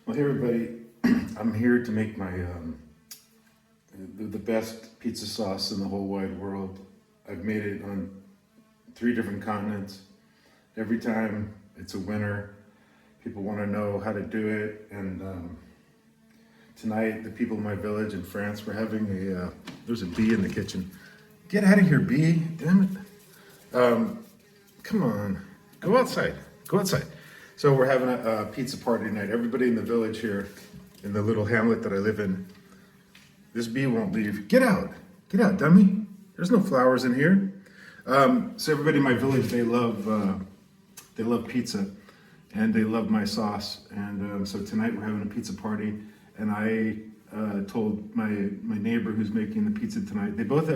Well, hey everybody, I'm here to make my the best pizza sauce in the whole wide world. I've made it on 3 different continents. Every time it's a winner. People want to know how to do it, and tonight the people in my village in France were having there's a bee in the kitchen. Get out of here, bee! Damn it! Come on, go outside. Go outside. So we're having a pizza party tonight. Everybody in the village here, in the little hamlet that I live in. This bee won't leave. Get out, dummy. There's no flowers in here. So everybody in my village, they love pizza, and they love my sauce. And so tonight we're having a pizza party, and I told my neighbor who's making the pizza tonight. They both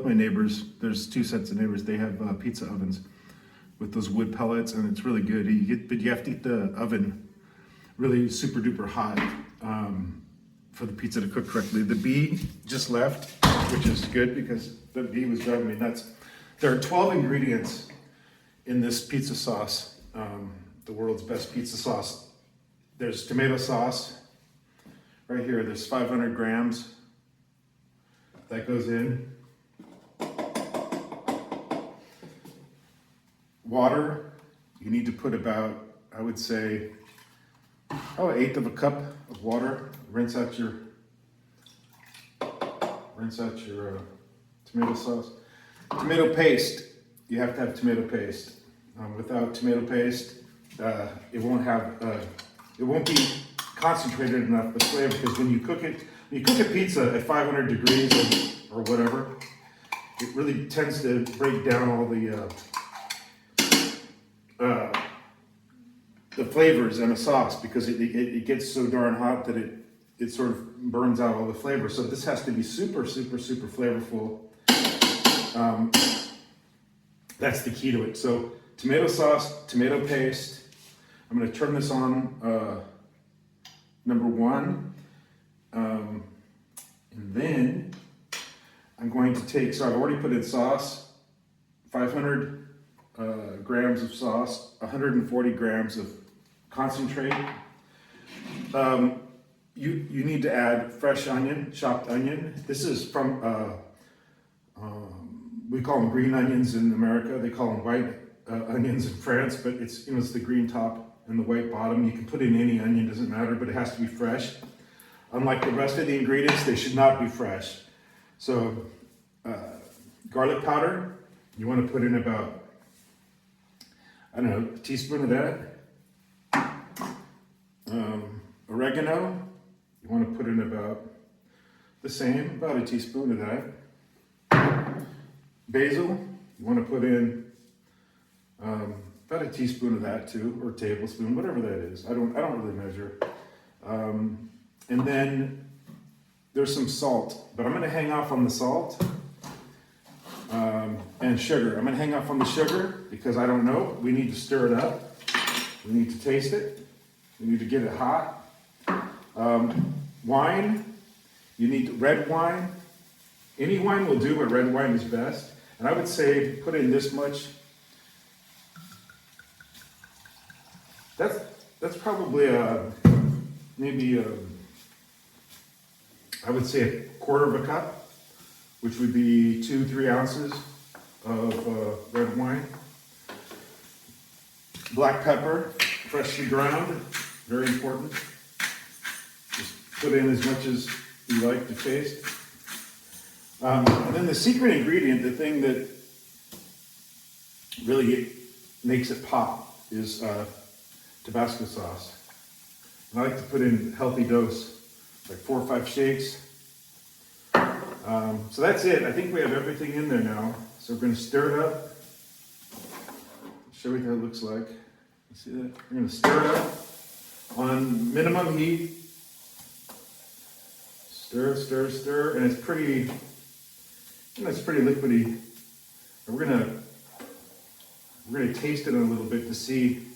my neighbors. There's 2 sets of neighbors. They have pizza ovens with those wood pellets, and it's really good. But you have to eat the oven really super duper hot for the pizza to cook correctly. The bee just left, which is good because the bee was driving me nuts. There are 12 ingredients in this pizza sauce, the world's best pizza sauce. There's tomato sauce right here. There's 500 grams that goes in. Water, you need to put about, I would say, 1/8 of a cup of water. Rinse out your tomato sauce. Tomato paste, you have to have tomato paste. Without tomato paste, it won't be concentrated enough with flavor, because when you cook a pizza at 500 degrees or whatever, it really tends to break down all the flavors in a sauce, because it gets so darn hot that it sort of burns out all the flavor. So this has to be super, super, super flavorful. That's the key to it. So tomato sauce, tomato paste. I'm going to turn this on number 1. And then I'm going to take, so I've already put in sauce, 500 grams of sauce, 140 grams of concentrate. You need to add fresh onion, chopped onion. This is from, we call them green onions in America. They call them white onions in France, but it's the green top and the white bottom. You can put in any onion, doesn't matter, but it has to be fresh. Unlike the rest of the ingredients, they should not be fresh. So garlic powder, you want to put in about, I don't know, a teaspoon of that. Oregano, you want to put in about the same, about a teaspoon of that. Basil, you want to put in about a teaspoon of that too, or tablespoon, whatever that is. I don't really measure. And then there's some salt, but I'm going to hang off on the salt. And sugar. I'm going to hang off on the sugar because I don't know. We need to stir it up. We need to taste it. We need to get it hot. Wine. You need red wine. Any wine will do, but red wine is best. And I would say put in this much. That's probably maybe I would say 1/4 of a cup, which would be 2-3 ounces of red wine. Black pepper, freshly ground, very important. Just put in as much as you like to taste. And then the secret ingredient, the thing that really makes it pop, is Tabasco sauce. And I like to put in a healthy dose, like 4 or 5 shakes. So that's it. I think we have everything in there now. So we're going to stir it up. Show you what it looks like. You see that? We're going to stir it up on minimum heat. Stir, stir, stir, and it's pretty liquidy. And we're gonna taste it in a little bit to see.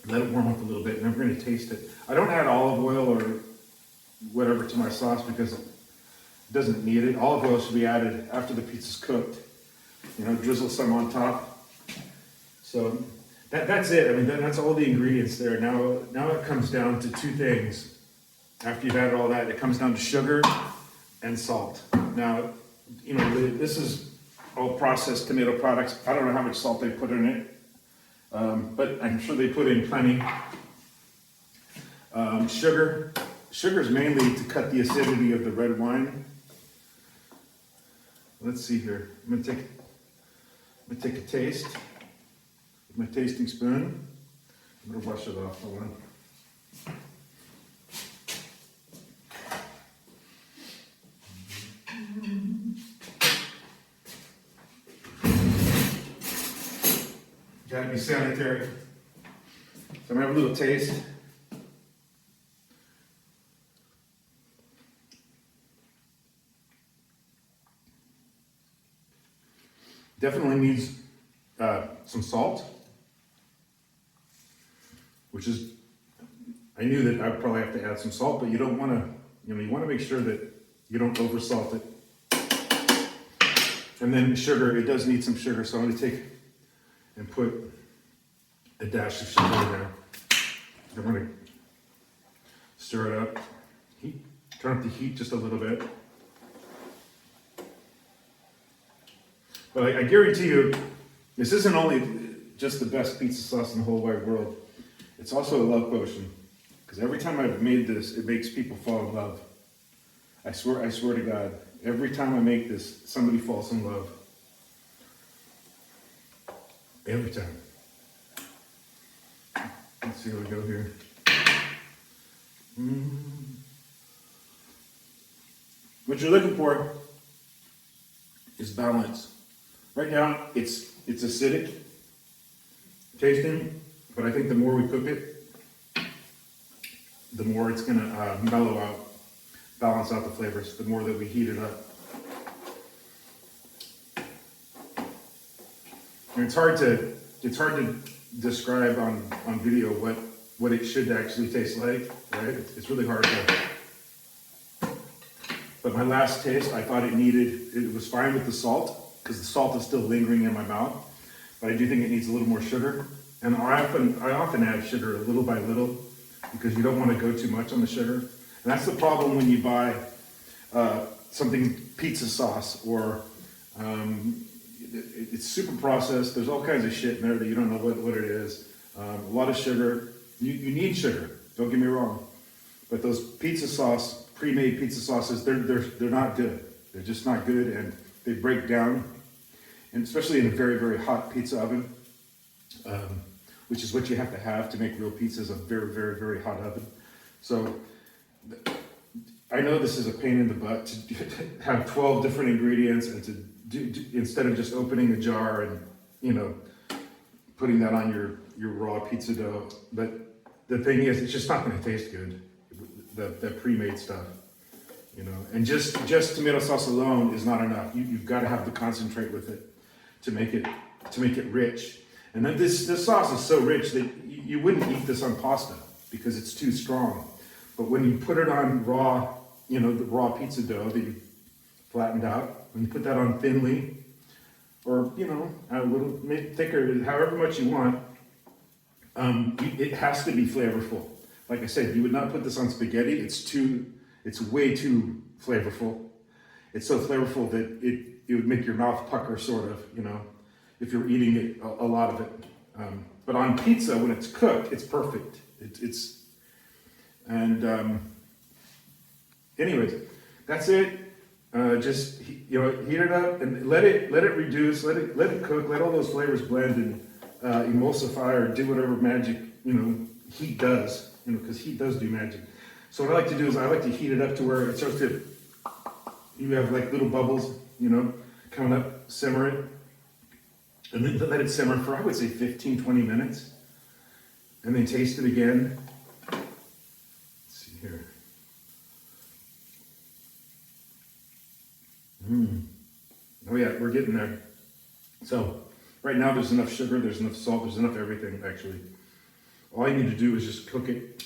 Let it warm up a little bit, and then we're gonna taste it. I don't add olive oil or whatever to my sauce because it doesn't need it. Olive oil should be added after the pizza's cooked. Drizzle some on top. So That's it. I mean, that's all the ingredients there. Now it comes down to two things. After you've added all that, it comes down to sugar and salt. Now, this is all processed tomato products. I don't know how much salt they put in it, but I'm sure they put in plenty. Sugar is mainly to cut the acidity of the red wine. Let's see here. I'm gonna take a taste with my tasting spoon. I'm gonna wash it off. Hold on. Gotta be sanitary. So I'm gonna have a little taste. Definitely needs some salt, which is, I knew that I would probably have to add some salt, but you don't want to, you want to make sure that you don't over salt it. And then sugar, it does need some sugar, so I'm going to take and put a dash of sugar in there. I'm going to stir it up, turn up the heat just a little bit. But I guarantee you, this isn't only just the best pizza sauce in the whole wide world. It's also a love potion. Because every time I've made this, it makes people fall in love. I swear to God, every time I make this, somebody falls in love. Every time. Let's see how we go here. What you're looking for is balance. Right now, it's acidic tasting, but I think the more we cook it, the more it's gonna mellow out, balance out the flavors, the more that we heat it up. And it's hard to describe on video what it should actually taste like, right? It's really hard to. But my last taste, I thought it was fine with the salt, because the salt is still lingering in my mouth, but I do think it needs a little more sugar. And I often add sugar little by little, because you don't want to go too much on the sugar. And that's the problem when you buy something pizza sauce, or it's super processed. There's all kinds of shit in there that you don't know what it is. A lot of sugar. You need sugar, don't get me wrong. But those pizza sauce, pre-made pizza sauces, they're not good. They're just not good, and they break down. And especially in a very, very hot pizza oven, which is what you have to make real pizzas, a very, very, very hot oven. So I know this is a pain in the butt to have 12 different ingredients and to do instead of just opening a jar and, putting that on your raw pizza dough. But the thing is, it's just not going to taste good, the pre-made stuff. And just tomato sauce alone is not enough. You've got to have the concentrate with it to make it rich. And then this sauce is so rich that you wouldn't eat this on pasta because it's too strong. But when you put it on raw, the raw pizza dough that you flattened out, when you put that on thinly, or a little thicker, however much you want, it has to be flavorful. Like I said, you would not put this on spaghetti. It's way too flavorful. It's so flavorful that it would make your mouth pucker, sort of, if you're eating it, a lot of it. But on pizza, when it's cooked, it's perfect. Anyways, that's it. Just heat it up and let it reduce, let it cook, let all those flavors blend and emulsify, or do whatever magic heat does. Because heat does do magic. So what I like to do is I like to heat it up to where it starts to, you have like little bubbles, coming up, simmer it, and then let it simmer for, I would say, 15, 20 minutes, and then taste it again. Let's see here. Oh yeah, we're getting there. So right now there's enough sugar, there's enough salt, there's enough everything, actually. All you need to do is just cook it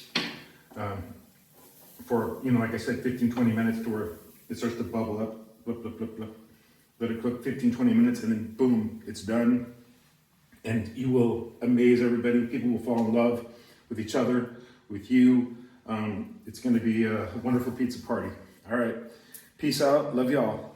for, like I said, 15, 20 minutes to where it starts to bubble up, blip, blip, blip, blip. Let it cook 15, 20 minutes, and then boom, it's done. and you will amaze everybody. People will fall in love with each other, with you. It's going to be a wonderful pizza party. All right. Peace out. Love y'all.